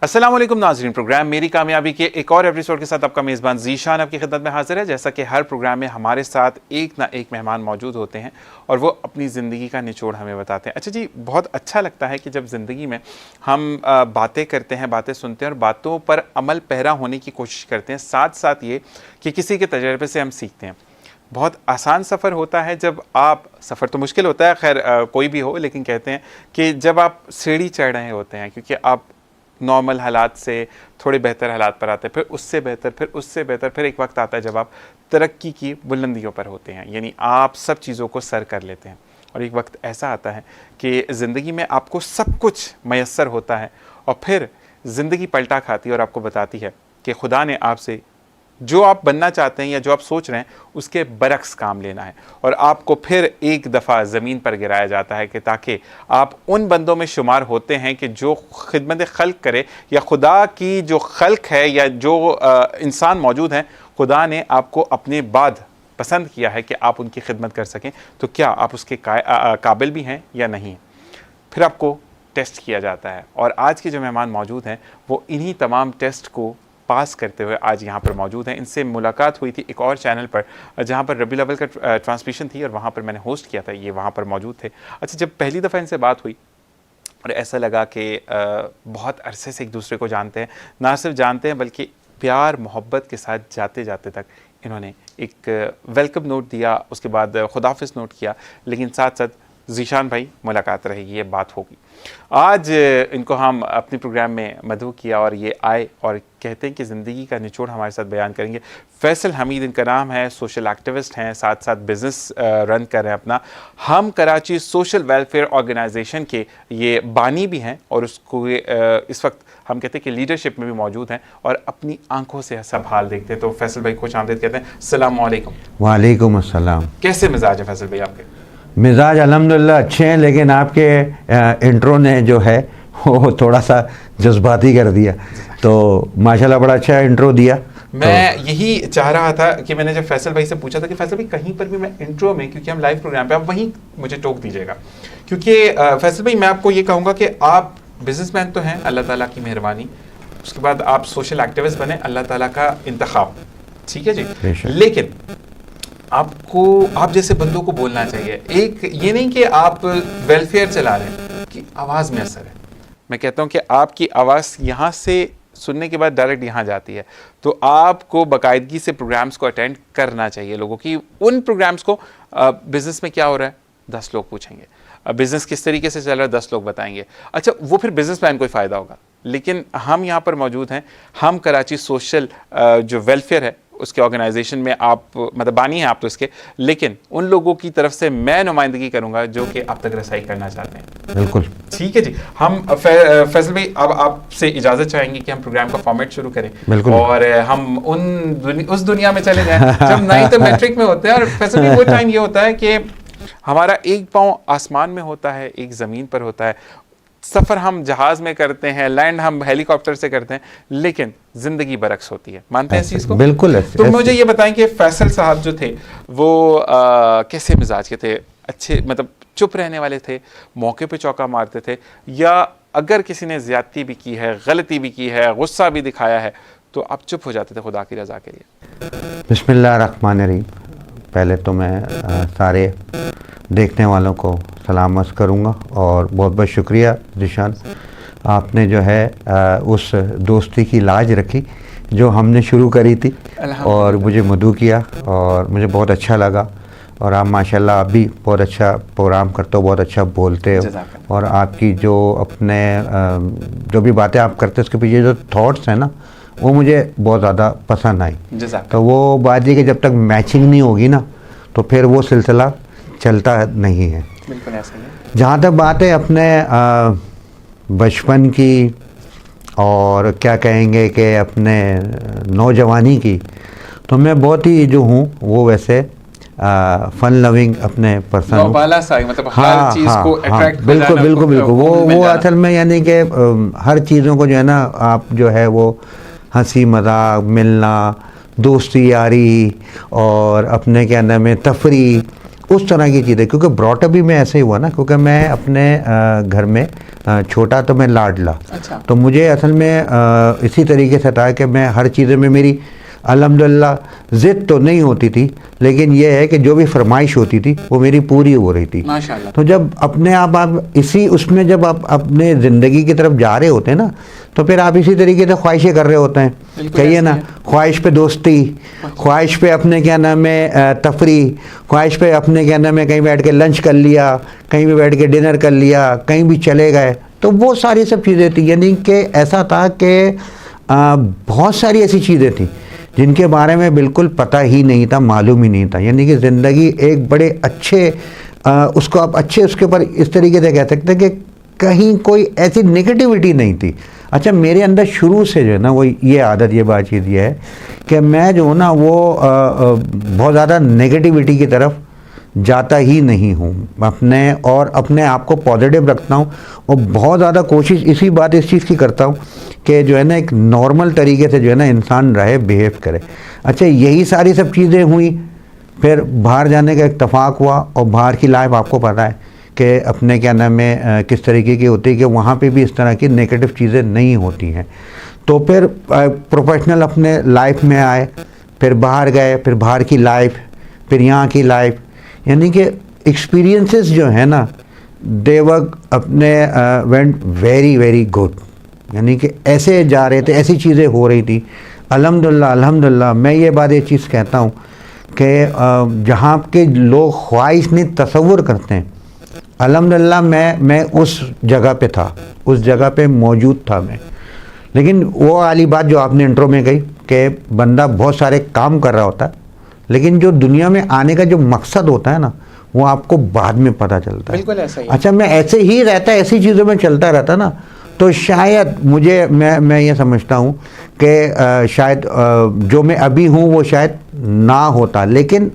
अस्सलाम वालेकुम नाज़रीन, प्रोग्राम मेरी कामयाबी के एक और एपिसोड के साथ आपका मेज़बान ज़ीशान आपकी खिदमत में हाजिर है। जैसा कि हर प्रोग्राम में हमारे साथ एक ना एक मेहमान मौजूद होते हैं और वो अपनी ज़िंदगी का निचोड़ हमें बताते हैं। अच्छा जी, बहुत अच्छा लगता है कि जब ज़िंदगी में हम बातें करते हैं, बातें सुनते हैं और बातों पर अमल पैरा होने की कोशिश करते हैं, साथ साथ ये कि किसी के तजर्बे से हम सीखते हैं। बहुत आसान सफ़र होता है जब आप, सफ़र तो मुश्किल होता है खैर कोई भी हो, लेकिन कहते हैं कि जब आप सीढ़ी चढ़ रहे होते हैं, क्योंकि आप नॉर्मल हालात से थोड़े बेहतर हालात पर आते हैं, फिर उससे बेहतर, फिर उससे बेहतर, फिर एक वक्त आता है जब आप तरक्की की बुलंदियों पर होते हैं, यानी आप सब चीज़ों को सर कर लेते हैं। और एक वक्त ऐसा आता है कि ज़िंदगी में आपको सब कुछ मैसर होता है और फिर ज़िंदगी पलटा खाती है और आपको बताती है कि खुदा ने आपसे जो आप बनना चाहते हैं या जो आप सोच रहे हैं उसके बरक्स काम लेना है, और आपको फिर एक दफ़ा ज़मीन पर गिराया जाता है कि ताकि आप उन बंदों में शुमार होते हैं कि जो खिदमत खल्क करे, या खुदा की जो खल्क है या जो इंसान मौजूद हैं, खुदा ने आपको अपने बाद पसंद किया है कि आप उनकी खिदमत कर सकें। तो क्या आप उसके काबिल भी हैं या नहीं, फिर आपको टेस्ट किया जाता है। और आज के जो मेहमान मौजूद हैं वो इन्हीं तमाम टेस्ट को पास करते हुए आज यहाँ पर मौजूद हैं। इनसे मुलाकात हुई थी एक और चैनल पर जहाँ पर रबी अव्वल का ट्रांसमिशन थी और वहाँ पर मैंने होस्ट किया था, ये वहाँ पर मौजूद थे। अच्छा, जब पहली दफ़ा इनसे बात हुई और ऐसा लगा कि बहुत अरसे से एक दूसरे को जानते हैं, ना सिर्फ जानते हैं बल्कि प्यार मोहब्बत के साथ जाते जाते तक इन्होंने एक वेलकम नोट दिया, उसके बाद खुदाफिज नोट किया, लेकिन साथ साथ ज़ीशान भाई मुलाकात रहेगी, ये बात होगी। आज इनको हम अपने प्रोग्राम में मदऊ किया और ये आए और कहते हैं कि ज़िंदगी का निचोड़ हमारे साथ बयान करेंगे। फैसल हमीद इनका नाम है, सोशल एक्टिविस्ट हैं, साथ साथ बिज़नेस रन कर रहे हैं अपना। हम कराची सोशल वेलफेयर ऑर्गेनाइजेशन के ये बानी भी हैं और उसको इस वक्त हम कहते हैं कि लीडरशिप में भी मौजूद हैं और अपनी आंखों से सब हाल देखते हैं। तो फैसल भाई खुश आमदीद कहते हैं। अस्सलाम वालेकुम। वालेकुम अस्सलाम। कैसे मिजाज है फैसल भाई आपके? मिजाज अल्हम्दुलिल्लाह अच्छे हैं, लेकिन आपके इंट्रो ने जो है वो थोड़ा सा जज्बाती कर दिया, तो माशाल्लाह बड़ा अच्छा इंट्रो दिया। मैं यही चाह रहा था कि मैंने जब फैसल भाई से पूछा था कि फैसल भाई कहीं पर भी मैं इंट्रो में, क्योंकि हम लाइव प्रोग्राम पे, आप वहीं मुझे टोक दीजिएगा, क्योंकि फैसल भाई मैं आपको ये कहूँगा कि आप बिजनेसमैन तो हैं, अल्लाह ताला की मेहरबानी, उसके बाद आप सोशल एक्टिविस्ट बने, अल्लाह ताला का इंतखाब, ठीक है जी, लेकिन आपको, आप जैसे बंदों को बोलना चाहिए। एक ये नहीं कि आप वेलफेयर चला रहे हैं कि आवाज़ में असर है। मैं कहता हूँ कि आपकी आवाज़ यहाँ से सुनने के बाद डायरेक्ट यहाँ जाती है, तो आपको बाकायदगी से प्रोग्राम्स को अटेंड करना चाहिए लोगों की। उन प्रोग्राम्स को बिज़नेस में क्या हो रहा है 10 लोग पूछेंगे, बिज़नेस किस तरीके से चल रहा है 10 लोग बताएंगे। अच्छा, वो फिर बिज़नेसमैन को ही फ़ायदा होगा, लेकिन हम यहाँ पर मौजूद हैं, हम कराची सोशल जो वेलफेयर है उसके ऑर्गेनाइजेशन में आप मतलब बानी हैं आप तो इसके, लेकिन उन लोगों की तरफ से मैं नुमाइंदगी करूंगा जो कि आप तक रसाई करना चाहते हैं। बिल्कुल ठीक है जी। हम फैसल भाई अब आपसे इजाज़त चाहेंगे कि हम प्रोग्राम का फॉर्मेट शुरू करें और हम उस दुनिया में चले जाएं जब 9th मैट्रिक में होते हैं। और फैसल भाई वो टाइम ये होता है कि हमारा एक पाँव आसमान में होता है, एक ज़मीन पर होता है, सफ़र हम जहाज़ में करते हैं, लैंड हम हेलीकॉप्टर से करते हैं, लेकिन ज़िंदगी बरक्स होती है। मानते हैं इस चीज़ को? बिल्कुल। तो मुझे ये बताएं कि फैसल साहब जो थे वो कैसे मिजाज के थे? अच्छे, मतलब चुप रहने वाले थे, मौके पे चौका मारते थे, या अगर किसी ने ज़्यादती भी की है, गलती भी की है, गुस्सा भी दिखाया है, तो आप चुप हो जाते थे खुदा की रज़ा के लिए? बिस्मिल्लाहिर्रहमानिर्रहीम। पहले तो मैं सारे देखने वालों को सलामत करूँगा और बहुत बहुत शुक्रिया ज़ीशान, आपने जो है उस दोस्ती की लाज रखी जो हमने शुरू करी थी और मुझे मदऊ किया और मुझे बहुत अच्छा लगा। और आप माशाल्लाह आप भी बहुत अच्छा प्रोग्राम करते हो, बहुत अच्छा बोलते हो, और आपकी जो अपने जो भी बातें आप करते हो उसके पीछे जो थॉट्स हैं ना, वो मुझे बहुत ज़्यादा पसंद आई। तो वो बात ये कि जब तक मैचिंग नहीं होगी ना तो फिर वो सिलसिला चलता नहीं है। बिल्कुल ऐसा ही है। जहाँ तक बात है अपने बचपन की और क्या कहेंगे कि अपने नौजवानी की, तो मैं बहुत ही जो हूँ वो वैसे फन लविंग अपने पर्सन हूँ, मतलब हर चीज़ को अट्रैक्ट बिल्कुल बिल्कुल बिल्कुल वो असल में यानी कि हर चीज़ों को जो है ना आप जो है वो हंसी मजाक, मिलना, दोस्ती यारी और अपने क्या नाम है तफरी उस तरह की चीज़ें, क्योंकि ब्रॉटअप भी मैं ऐसे ही हुआ ना, क्योंकि मैं अपने घर में छोटा तो मैं लाडला। अच्छा। तो मुझे असल में इसी तरीके से था कि मैं हर चीज़ें में मेरी अल्हम्दुलिल्लाह ज़िद तो नहीं होती थी, लेकिन यह है कि जो भी फरमाइश होती थी वो मेरी पूरी हो रही थी। माशाल्लाह। तो जब अपने आप इसी उसमें जब आप अपने ज़िंदगी की तरफ जा रहे होते हैं ना, तो फिर आप इसी तरीके से ख्वाहिशें कर रहे होते हैं, कहिए ना, ख्वाहिश पे दोस्ती, ख्वाहिश पे अपने क्या नाम है तफरी, ख्वाहिश पे अपने क्या नाम है कहीं बैठ के लंच कर लिया, कहीं भी बैठ के डिनर कर लिया, कहीं भी चले गए, तो वो सारी सब चीज़ें थी। यानी कि ऐसा था कि बहुत सारी ऐसी चीज़ें थी जिनके बारे में बिल्कुल पता ही नहीं था, मालूम ही नहीं था। यानी कि ज़िंदगी एक बड़े अच्छे उसको आप अच्छे उसके ऊपर इस तरीके से कह सकते हैं कि कहीं कोई ऐसी नेगेटिविटी नहीं थी। अच्छा, मेरे अंदर शुरू से जो है ना वो ये आदत, ये बातचीत ये है कि मैं जो हूँ ना वो बहुत ज़्यादा नेगेटिविटी की तरफ जाता ही नहीं हूँ, अपने आप को पॉजिटिव रखता हूँ, और बहुत ज़्यादा कोशिश इस चीज़ की करता हूँ कि जो है ना एक नॉर्मल तरीके से जो है ना इंसान रहे, बिहेव करे। अच्छा, यही सारी सब चीज़ें हुई, फिर बाहर जाने का इत्तेफाक हुआ, और बाहर की लाइफ आपको पता है कि अपने क्या नाम है किस तरीके की होती है कि वहाँ पे भी इस तरह की नेगेटिव चीज़ें नहीं होती हैं। तो फिर प्रोफेशनल अपने लाइफ में आए, फिर बाहर गए, फिर बाहर की लाइफ, फिर यहाँ की लाइफ, यानी कि एक्सपीरियंसेस जो है ना दे वर अपने वेंट वेरी वेरी गुड। यानी कि ऐसे जा रहे थे, ऐसी चीज़ें हो रही थी। अल्हम्दुलिल्लाह मैं ये बात ये चीज़ कहता हूँ कि जहाँ के लोग ख्वाहिश नहीं तसव्वुर करते हैं, अल्हम्दुलिल्लाह मैं उस जगह पे था, उस जगह पे मौजूद था मैं। लेकिन वो वाली बात जो आपने इंट्रो में कही कि बंदा बहुत सारे काम कर रहा होता है, लेकिन जो दुनिया में आने का जो मकसद होता है ना वो आपको बाद में पता चलता है। बिल्कुल ऐसा ही। अच्छा, मैं ऐसे ही रहता, ऐसी चीज़ों में चलता रहता ना, तो शायद मैं ये समझता हूँ कि शायद जो मैं अभी हूँ वो शायद ना होता। लेकिन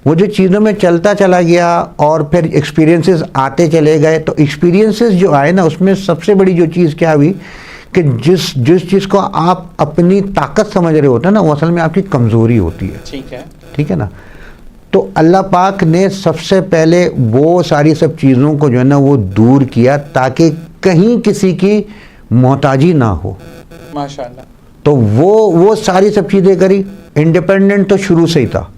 वो जो चीज़ों में चलता चला गया और फिर एक्सपीरियंसेस आते चले गए, तो एक्सपीरियंसेस जो आए ना उसमें सबसे बड़ी जो चीज़ क्या हुई कि जिस चीज़ को आप अपनी ताकत समझ रहे होते हैं ना वो असल में आपकी कमज़ोरी होती है। ठीक है ना। तो अल्लाह पाक ने सबसे पहले वो सारी सब चीज़ों को जो है ना वो दूर किया ताकि कहीं किसी की मोहताजी ना हो। माशाल्लाह। तो वो सारी सब चीज़ें करी। इंडिपेंडेंट तो शुरू से ही था,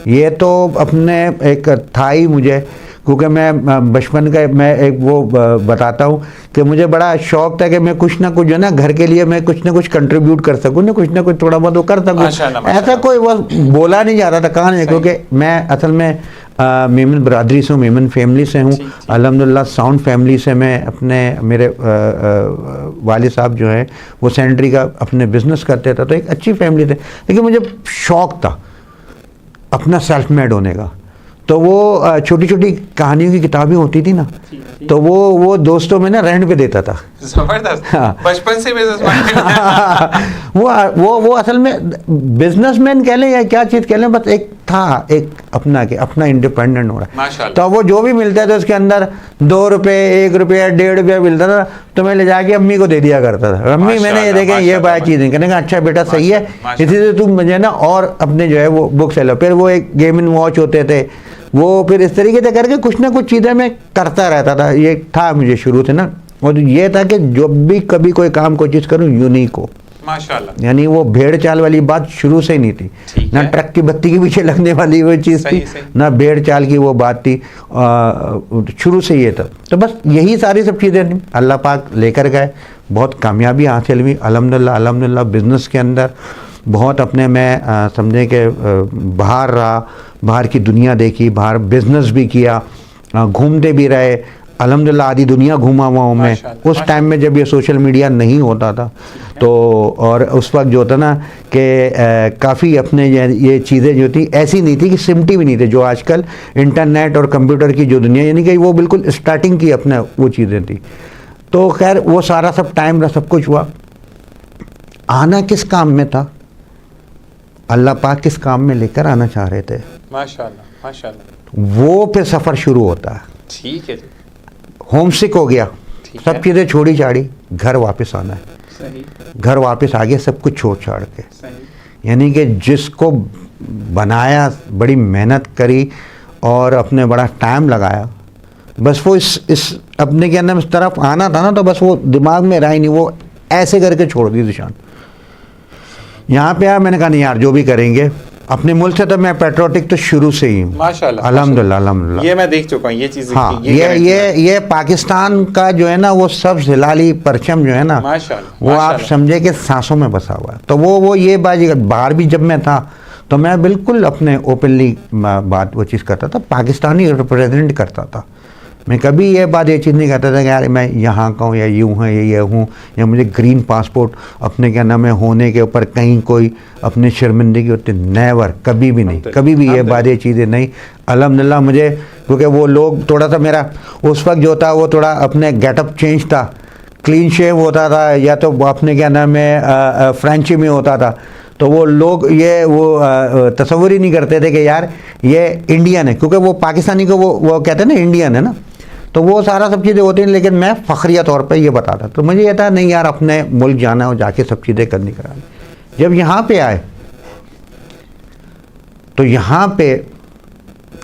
ये तो अपने एक था ही मुझे, क्योंकि मैं बचपन का मैं एक वो बताता हूँ कि मुझे बड़ा शौक था कि मैं कुछ ना कुछ जो है ना घर के लिए मैं कुछ ना कुछ कंट्रीब्यूट कर सकूँ, ना कुछ थोड़ा बहुत वो कर सकूँ। ऐसा कोई वो बोला नहीं जा रहा था, कहाँ नहीं, क्योंकि मैं असल में मेमन बरादरी से हूँ, मेमन फैमिली से हूँ। अल्हम्दुलिल्लाह साउंड फैमिली से मैं अपने मेरे वालिद साहब जो है वो सैनिटरी का अपने बिजनेस करते थे, तो एक अच्छी फैमिली थे। लेकिन मुझे शौक था अपना सेल्फ मेड होने का। तो वो छोटी छोटी कहानियों की किताबें होती थी ना, तो वो दोस्तों में ना रेंट पे देता था। जबरदस्त। हाँ। बचपन से वो असल में बिजनेसमैन कह लें या क्या चीज़ कह लें, बस एक था एक अपना इंडिपेंडेंट हो रहा है। तो वो जो भी मिलता था उसके अंदर 2 रुपये, 1 रुपया, 1.5 रुपया मिलता था, तो मैं ले जाके अम्मी को दे दिया करता था। अम्मी मैंने ये देखे ये बात चीज़ें, कहने का अच्छा बेटा सही है, इसी से तुम मुझे ना और अपने जो है वो बुक से लो। फिर वो एक गेम एंड वॉच होते थे, वो फिर इस तरीके से करके कुछ ना कुछ चीज़ें मैं करता रहता था। ये था मुझे शुरू से ना, और ये था कि जब भी कभी कोई काम कोई चीज़ करूँ यूनिक हो। माशाल्लाह। यानी वो भेड़ चाल वाली बात शुरू से ही नहीं थी, ना ट्रक की बत्ती के पीछे लगने वाली वो चीज़ थी, ना भेड़ चाल की वो बात थी, शुरू से ये था। तो बस यही सारी सब चीज़ें थी, अल्लाह पाक लेकर गए, बहुत कामयाबी हासिल हुई अल्हम्दुलिल्लाह। बिज़नेस के अंदर बहुत अपने मैं समझे कि बाहर रहा, बाहर की दुनिया देखी, बाहर बिजनेस भी किया, घूमते भी रहे। अल्हम्दुलिल्लाह आधी दुनिया घूमा हुआ हूँ मैं। उस टाइम में जब ये सोशल मीडिया नहीं होता था, तो और उस वक्त जो होता ना कि काफ़ी अपने ये चीज़ें जो थी ऐसी नहीं थी कि सिमटी भी नहीं थी, जो आजकल इंटरनेट और कंप्यूटर की जो दुनिया, यानी कि वो बिल्कुल स्टार्टिंग की अपना वो चीज़ें थी। तो खैर वो सारा सब टाइम रहा, सब कुछ हुआ। आना किस काम में था, अल्लाह पाक किस काम में लेकर आना चाह रहे थे। माशाल्लाह माशाल्लाह। वो फिर सफ़र शुरू होता है। ठीक है। होम सिक हो गया, सब चीज़ें छोड़ी छाड़ी, घर वापस आना है। सही। घर वापस आ गया सब कुछ छोड़ छाड़ के। सही। यानी कि जिसको बनाया, बड़ी मेहनत करी और अपने बड़ा टाइम लगाया, बस वो इस अपने के अंदर इस तरफ आना था ना, तो बस वो दिमाग में रहा ही नहीं, वो ऐसे करके छोड़ दी ज़ीशान। यहाँ पे आया, मैंने कहा नहीं यार, जो भी करेंगे अपने मुल्क से, तो मैं पेट्रोटिक तो शुरू से ही हूँ, माशाल्लाह, अल्हम्दुलिल्लाह अल्हम्दुलिल्लाह। ये मैं देख चुका हूँ, ये चीज़ हाँ, ये पाकिस्तान का जो है ना, वो सब हिलाली परचम जो है ना, माशाल्लाह, वो आप माशाल्लाह। समझे कि सांसों में बसा हुआ है। तो वो ये बात, बाहर भी जब मैं था तो मैं बिल्कुल अपने ओपनली बात वो चीज़ करता था, पाकिस्तानी रिप्रेजेंट करता था। मैं कभी ये बात, ये चीज़ नहीं कहता था कि यार मैं यहाँ का हूँ या यूँ है या ये हूँ, या मुझे ग्रीन पासपोर्ट अपने क्या नाम है होने के ऊपर कहीं कोई अपनी शर्मिंदगी होती, नेवर, कभी भी नहीं, कभी भी ये बात, ये चीज़ें नहीं। अल्हम्दुलिल्लाह मुझे, क्योंकि वो लोग थोड़ा सा मेरा उस वक्त जो था वो थोड़ा अपने गेटअप चेंज था, क्लीन शेव होता था, या तो अपने क्या नाम है फ्रेंची में होता था, तो वो लोग ये वो तस्वुर ही नहीं करते थे कि यार ये इंडियन है, क्योंकि वो पाकिस्तानी को वो कहते हैं ना इंडियन है ना, तो वो सारा सब चीज़ें होती हैं। लेकिन मैं फ़ख्रिया तौर पे ये बताता, तो मुझे ये था नहीं यार, अपने मुल्क जाना है और जाके सब चीज़ें करनी करानी। जब यहाँ पे आए तो यहाँ पे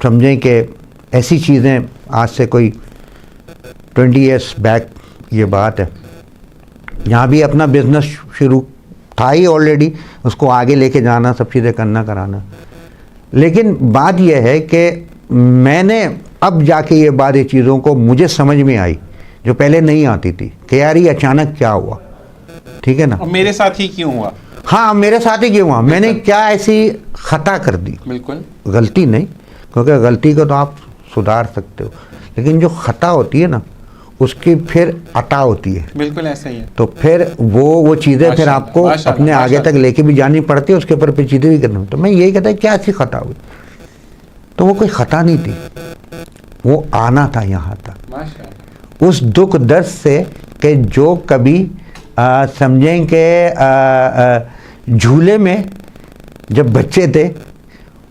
समझें कि ऐसी चीज़ें, आज से कोई 20 ईयर्स बैक ये बात है, यहाँ भी अपना बिज़नेस शुरू था ही ऑलरेडी, उसको आगे लेके जाना, सब चीज़ें करना कराना। लेकिन बात यह है कि मैंने अब जाके ये बात, ये चीज़ों को मुझे समझ में आई जो पहले नहीं आती थी, कि यार ये अचानक क्या हुआ, ठीक है ना, और मेरे साथ ही क्यों हुआ? हाँ मेरे साथ ही क्यों हुआ, मैंने क्या ऐसी खता कर दी। बिल्कुल गलती नहीं, क्योंकि गलती को तो आप सुधार सकते हो, लेकिन जो खता होती है ना, उसकी फिर अता होती है। बिल्कुल ऐसा ही है। तो फिर वो चीज़ें फिर माशाल्लाह, आपको माशाल्लाह, अपने आगे तक माशाल्लाह। लेके भी जानी पड़ती है, उसके ऊपर फिर चीज़ें भी करनी होती। तो मैं यही कहता क्या ऐसी खता हुई, तो वो कोई खता नहीं थी, वो आना था यहाँ तक माशाल्लाह, उस दुख दर्द से, कि जो कभी समझें कि झूले में जब बच्चे थे,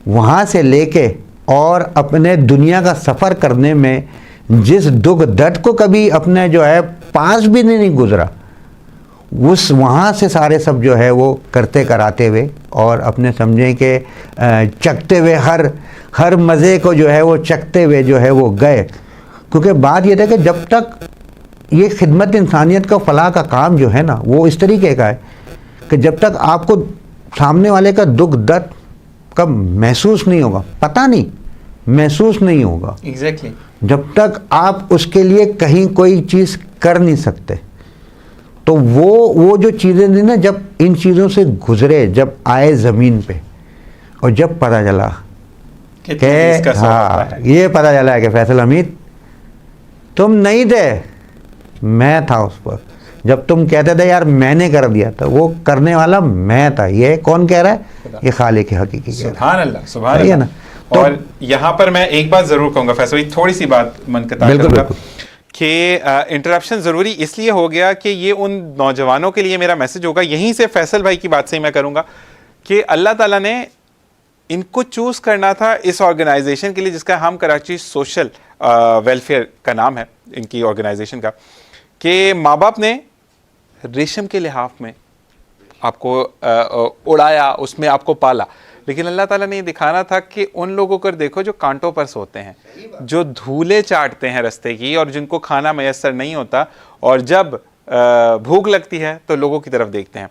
वहाँ से लेके और अपने दुनिया का सफ़र करने में जिस दुख दर्द को कभी अपने जो है पास भी नहीं गुजरा, उस वहाँ से सारे सब जो है वो करते कराते हुए और अपने समझें कि चखते हुए हर मज़े को जो है वो चखते हुए जो है वो गए। क्योंकि बात ये था कि जब तक ये खिदमत इंसानियत का फलाह का काम जो है ना, वो इस तरीके का है कि जब तक आपको सामने वाले का दुख दर्द का महसूस नहीं होगा, पता नहीं महसूस नहीं होगा, एग्जैक्टली, जब तक आप उसके लिए कहीं कोई चीज़ कर नहीं सकते। तो वो जो चीज़ें थी ना, जब इन चीज़ों से गुजरे, जब आए ज़मीन पे, और जब पता चला कि हाँ, ये पता चला है कि फैसल हमीद तुम नहीं थे, मैं था उस पर। जब तुम कहते थे यार मैंने कर दिया, तो वो करने वाला मैं था। ये कौन कह रहा है? ये खालिक हकीकी कह रहा है। सुभान अल्लाह, सुभान सही है अल्लाह। ना? और यहाँ पर मैं एक बात जरूर कहूंगा फैसल भाई, थोड़ी सी बात मन कता करूंगा कि इंटरप्शन ज़रूरी इसलिए हो गया कि ये उन नौजवानों के लिए मेरा मैसेज होगा। यहीं से फैसल भाई की बात से ही मैं करूंगा कि अल्लाह ताला ने इनको चूज करना था इस ऑर्गेनाइजेशन के लिए, जिसका हम कराची सोशल वेलफेयर का नाम है इनकी ऑर्गेनाइजेशन का, कि माँ बाप ने रेशम के लिहाफ में आपको उड़ाया, उसमें आपको पाला, लेकिन अल्लाह ताला ने ये दिखाना था कि उन लोगों को देखो जो कांटों पर सोते हैं, जो धूले चाटते हैं रास्ते की, और जिनको खाना मैसर नहीं होता, और जब भूख लगती है तो लोगों की तरफ देखते हैं।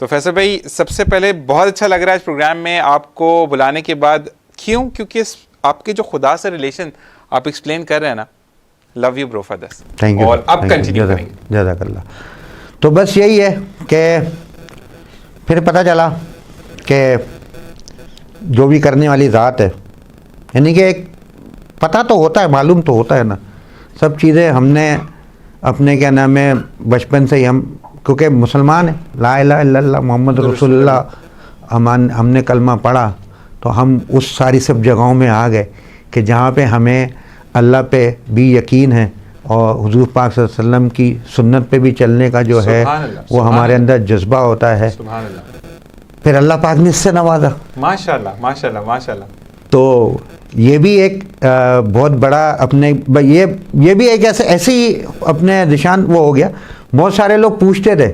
तो फैसल भाई, सबसे पहले बहुत अच्छा लग रहा है इस प्रोग्राम में आपको बुलाने के बाद। क्यों? क्योंकि आपके जो खुदा से रिलेशन आप एक्सप्लेन कर रहे हैं ना, love you bro for this. Thank you. और अब कंटिन्यू करेंगे। जज़ाकल्लाह। तो बस यही है कि फिर पता चला कि जो भी करने वाली ज़ात है, यानी कि एक पता तो होता है, मालूम तो होता है ना सब चीज़ें। हमने अपने क्या नाम है बचपन से ही हम, क्योंकि मुसलमान है, ला इलाहा इल्लल्लाह मोहम्मद रसूलुल्लाह हमने कलमा पढ़ा, तो हम उस सारी सब जगहों में आ गए कि जहाँ पे हमें अल्लाह पे भी यकीन है और हुजूर पाक सल्लल्लाहु अलैहि वसल्लम की सुन्नत पे भी चलने का जो है वो हमारे अंदर जज्बा होता है। फिर अल्लाह पाक ने इससे नवाजा, माशाल्लाह माशाल्लाह माशाल्लाह। तो ये भी एक बहुत बड़ा अपने ये भी एक ऐसे ही अपने निशान वो हो गया। बहुत सारे लोग पूछते थे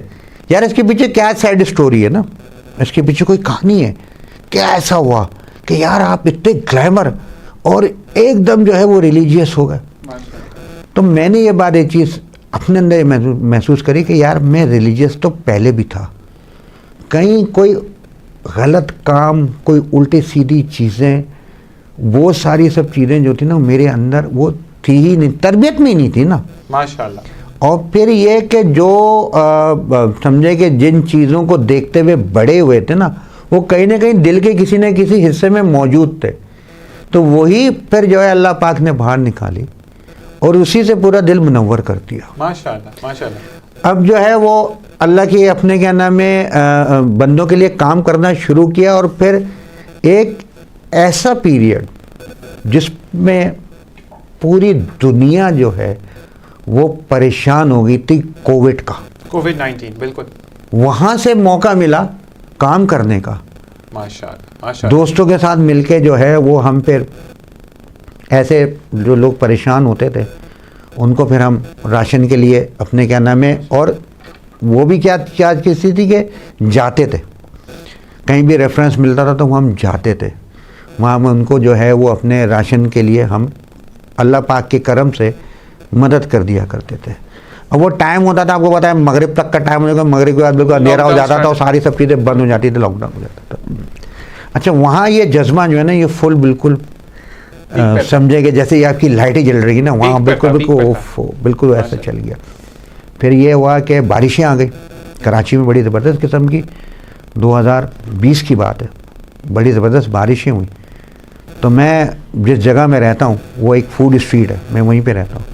यार इसके पीछे क्या सैड स्टोरी है ना, इसके पीछे कोई कहानी है क्या, ऐसा हुआ कि यार आप इतने ग्लैमर और एकदम जो है वो रिलीजियस हो गए। तो मैंने ये बात एक चीज़ अपने अंदर महसूस करी कि यार मैं रिलीजियस तो पहले भी था, कहीं कोई गलत काम, कोई उल्टी सीधी चीज़ें, वो सारी सब चीज़ें जो थी ना मेरे अंदर वो थी ही नहीं, तरबियत में ही नहीं थी ना माशाल्लाह। और फिर ये कि जो समझे कि जिन चीज़ों को देखते हुए बड़े हुए थे ना वो कहीं ना कहीं दिल के किसी न किसी हिस्से में मौजूद थे, तो वही फिर जो है अल्लाह पाक ने बाहर निकाली और उसी से पूरा दिल मुनव्वर कर दिया। माशाल्लाह माशाल्लाह। अब जो है वो अल्लाह के अपने क्या नाम है बंदों के लिए काम करना शुरू किया और फिर एक ऐसा पीरियड जिसमें पूरी दुनिया जो है वो परेशान हो गई थी कोविड का, कोविड-19, बिल्कुल। वहाँ से मौका मिला काम करने का। माशाल्लाह माशाल्लाह। दोस्तों के साथ मिलके जो है वो हम फिर ऐसे जो लोग परेशान होते थे उनको फिर हम राशन के लिए अपने क्या नाम है, और वो भी क्या की स्थिति के जाते थे, कहीं भी रेफरेंस मिलता था तो हम जाते थे वहाँ में उनको जो है वो अपने राशन के लिए हम अल्लाह पाक के करम से मदद कर दिया करते थे। अब वो टाइम होता था, आपको पता है मगरिब तक का टाइम होगा, मगरिब के बाद बिल्कुल अंधेरा हो जाता था और सारी सब चीज़ें बंद हो जाती थी, लॉकडाउन हो जाता था। अच्छा, वहाँ ये जज्बा जो है ना ये फुल बिल्कुल समझे कि जैसे ये आपकी लाइटें जल रही ना, वहाँ बिल्कुल बिल्कुल ऐसा चल गया। फिर ये हुआ कि बारिशें आ गई कराची में, बड़ी ज़बरदस्त किस्म की, 2020 की बात है, बड़ी ज़बरदस्त बारिशें हुई। तो मैं जिस जगह में रहता हूँ वो एक फूड स्ट्रीट है, मैं वहीं पे रहता हूँ।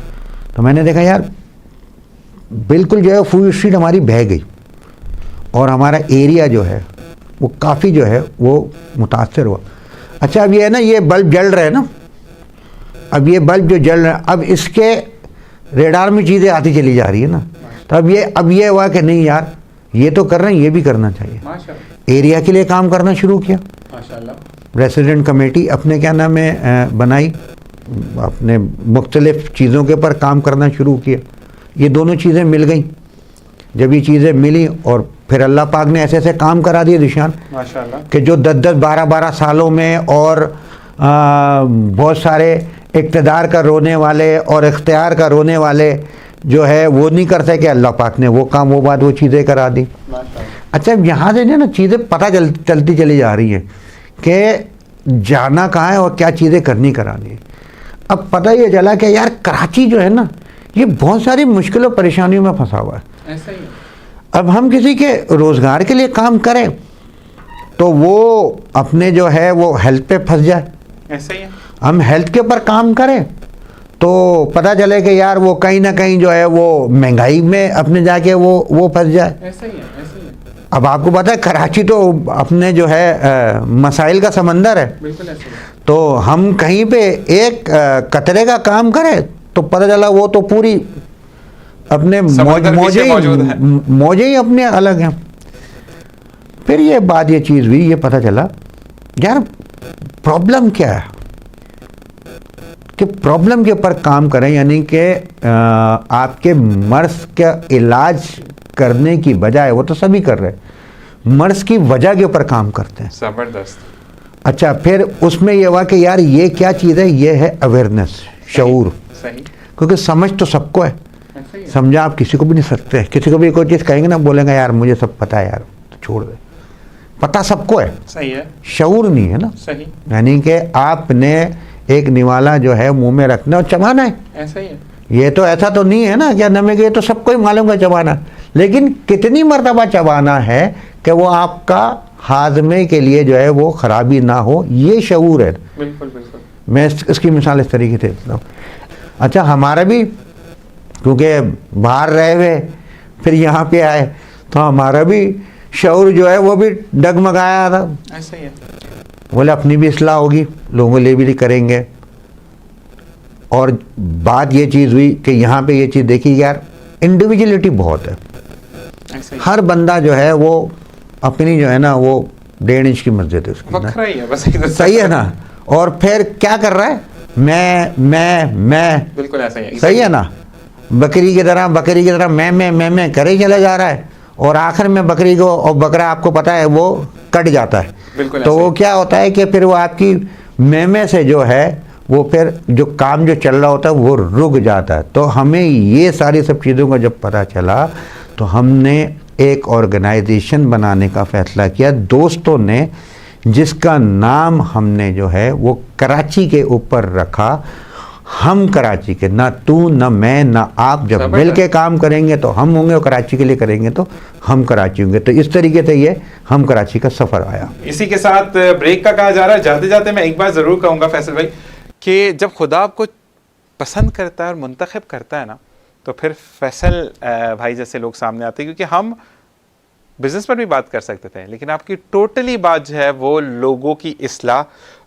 तो मैंने देखा यार बिल्कुल जो है फूड स्ट्रीट हमारी बह गई और हमारा एरिया जो है वो काफ़ी जो है वो मुतासर हुआ। अच्छा, अब ये है ना ये बल्ब जल रहे हैं ना, अब ये बल्ब जो जल रहे हैं अब इसके रेडार में चीज़ें आती चली जा रही है ना, तो अब ये हुआ कि नहीं यार ये तो कर रहे हैं, ये भी करना चाहिए। एरिया के लिए काम करना शुरू किया, रेसिडेंट कमेटी अपने क्या नाम है बनाई, अपने मुख्तलिफ चीज़ों के ऊपर काम करना शुरू किया। ये दोनों चीज़ें मिल गई, जब ये चीज़ें मिली और फिर अल्लाह पाक ने ऐसे ऐसे काम करा दिए ज़ीशान माशाल्लाह कि जो 10-10, 12-12 सालों में और बहुत सारे इक़्तिदार का रोने वाले और इख्तियार का रोने वाले जो है वो नहीं कर सके, अल्लाह पाक ने वो काम वो बात वो चीज़ें करा दी। अच्छा, यहाँ से जो ना चीज़ें पता चलती चली जा रही हैं कि जाना कहाँ है और क्या चीज़ें करनी करानी है। अब पता ये चला कि यार कराची जो है ना ये बहुत सारी मुश्किलों परेशानियों में फंसा हुआ है। ऐसा ही है। अब हम किसी के रोज़गार के लिए काम करें तो वो अपने जो है वो हेल्थ पे फंस जाए, ऐसा ही है। हम हेल्थ के ऊपर काम करें तो पता चले कि यार वो कहीं ना कहीं जो है वो महंगाई में अपने जाके वो फंस जाए। ऐसा ही है, ऐसा ही है। अब आपको पता है कराची तो अपने जो है मसाइल का समंदर है, बिल्कुल ऐसा ही है। तो हम कहीं पे एक कतरे का काम करें तो पता चला वो तो पूरी अपने मौजे ही अपने अलग हैं। फिर ये बात ये चीज़ हुई, ये पता चला यार प्रॉब्लम क्या है, कि प्रॉब्लम के ऊपर काम करें, यानी कि आपके मर्ज का इलाज करने की बजाय, वो तो सभी कर रहे हैं, मर्ज की वजह के ऊपर काम करते हैं। जबरदस्त। अच्छा, फिर उसमें यह हुआ कि यार ये क्या चीज़ है, ये है अवेयरनेस, शऊर। सही। क्योंकि समझ तो सबको है, समझा आप किसी को भी नहीं सकते। किसी को भी कोई चीज़ कहेंगे ना, बोलेंगे यार मुझे सब पता है यार, तो छोड़ दे, पता सबको है, सही है, शऊर नहीं है ना। सही। यानी कि आपने एक निवाला जो है मुंह में रखना और चबाना है। ऐसा ही है। ये तो ऐसा तो नहीं है ना क्या नमे के, तो सबको ही मालूम है चबाना, लेकिन कितनी मरतबा चबाना है कि वो आपका हाजमे के लिए जो है वो खराबी ना हो, ये शऊर है। बिल्कुल बिल्कुल। मैं इसकी मिसाल इस तरीके से देता हूँ। अच्छा, हमारा भी क्योंकि बाहर रहे हुए फिर यहाँ पे आए तो हमारा भी शऊर जो है वो भी डगमगाया था। ऐसा ही है। बोले अपनी भी इस्लाह होगी, लोगों के लिए भी करेंगे। और बात ये चीज़ हुई कि यहाँ पे ये चीज़ देखी यार इंडिविजुअलिटी बहुत है, हर बंदा जो है वो अपनी जो है ना वो 1.5 इंच की मस्जिद है उसकी, सही है ना। और फिर क्या कर रहा है, मैं, बिल्कुल ऐसा ही है। सही है ना, बकरी की तरह मैं करे चला जा रहा है और आखिर में बकरी को और बकरा आपको पता है वो कट जाता है। तो वो क्या होता है कि फिर वो आपकी मैं से जो है वो फिर जो काम जो चल रहा होता है वो रुक जाता है। तो हमें ये सारी सब चीज़ों का जब पता चला तो हमने एक ऑर्गेनाइजेशन बनाने का फैसला किया दोस्तों ने, जिसका नाम हमने जो है वो कराची के ऊपर रखा। हम कराची के, ना तू ना मैं ना आप, जब मिल के काम करेंगे तो हम होंगे और कराची के लिए करेंगे तो हम कराची होंगे। तो इस तरीके से ये हम कराची का सफ़र आया। इसी के साथ ब्रेक का कहा जा रहा है। जाते जाते मैं एक बार ज़रूर कहूँगा फैसल भाई कि जब खुदा आपको पसंद करता है और मुंतखब करता है ना, तो फिर फैसल भाई जैसे लोग सामने आते हैं, क्योंकि हम बिजनेस पर भी बात कर सकते थे, लेकिन आपकी टोटली बात जो है वो लोगों की इस्लाह,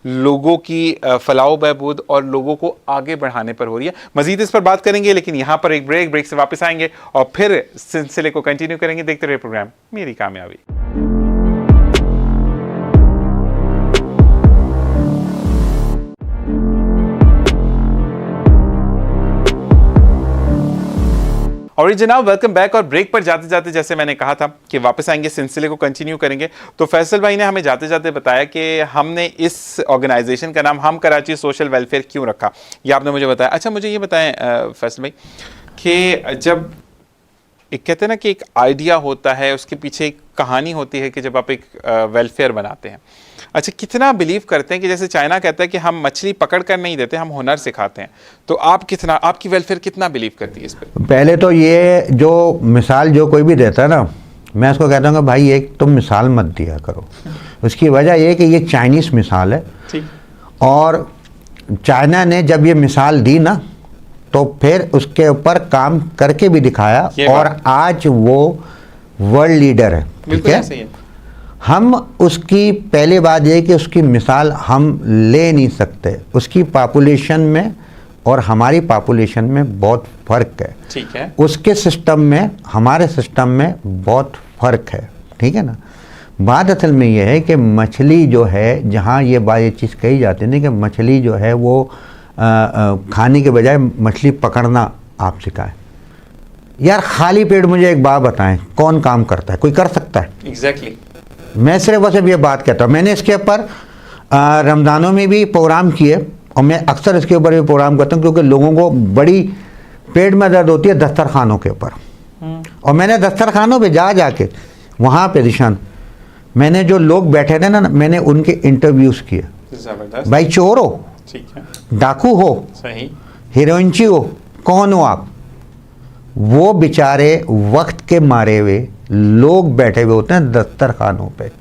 लोगों की फलाह बहबूद और लोगों को आगे बढ़ाने पर हो रही है। मजीद इस पर बात करेंगे, लेकिन यहाँ पर एक ब्रेक से वापस आएंगे और फिर सिलसिले को कंटिन्यू करेंगे। देखते रहिए प्रोग्राम मेरी कामयाबी। और जनाब वेलकम बैक। और ब्रेक पर जाते जाते जैसे मैंने कहा था कि वापस आएंगे, सिलसिले को कंटिन्यू करेंगे। तो फैसल भाई ने हमें जाते जाते बताया कि हमने इस ऑर्गेनाइजेशन का नाम हम कराची सोशल वेलफेयर क्यों रखा, ये आपने मुझे बताया। अच्छा मुझे ये बताएं फैसल भाई कि जब एक कहते हैं ना कि एक आइडिया होता है, उसके पीछे एक कहानी होती है कि जब आप एक वेलफेयर बनाते हैं, अच्छा कितना बिलीव करते हैं कि जैसे चाइना कहता है कि हम मछली पकड़ कर नहीं देते, हम हुनर सिखाते हैं, तो आप कितना, आपकी वेलफेयर कितना बिलीव करती है इस पर? पहले तो ये जो मिसाल जो कोई भी देता है ना, मैं उसको कहता हूँ कि भाई एक तुम मिसाल मत दिया करो। उसकी वजह ये कि ये चाइनीज़ मिसाल है, और चाइना ने जब ये मिसाल दी ना तो फिर उसके ऊपर काम करके भी दिखाया, और आज वो वर्ल्ड लीडर है। ठीक है, हम उसकी पहले बात ये कि उसकी मिसाल हम ले नहीं सकते। उसकी पॉपुलेशन में और हमारी पॉपुलेशन में बहुत फ़र्क है। ठीक है, उसके सिस्टम में हमारे सिस्टम में बहुत फ़र्क है। ठीक है ना, बात असल में ये है कि मछली जो है, जहाँ ये चीज़ कही जाती है ना कि मछली जो है वो खाने के बजाय मछली पकड़ना आप सिखाएं। यार खाली पेट मुझे एक बात बताएं, कौन काम करता है? कोई कर सकता है? एग्जैक्टली। मैं सिर्फ बस ये बात कहता हूँ। मैंने इसके ऊपर रमज़ानों में भी प्रोग्राम किए, और मैं अक्सर इसके ऊपर भी प्रोग्राम करता हूँ, क्योंकि लोगों को बड़ी पेट में दर्द होती है दस्तरखानों के ऊपर। और मैंने दस्तरखानों पे जाके वहाँ पे दिशान मैंने जो लोग बैठे थे ना, मैंने उनके इंटरव्यूज़ किए। भाई चोर हो, डाकू हो, सही, हीरोइनची हो, कौन हो आप? वो बेचारे वक्त के मारे हुए लोग बैठे हुए होते हैं दस्तरखानों पे,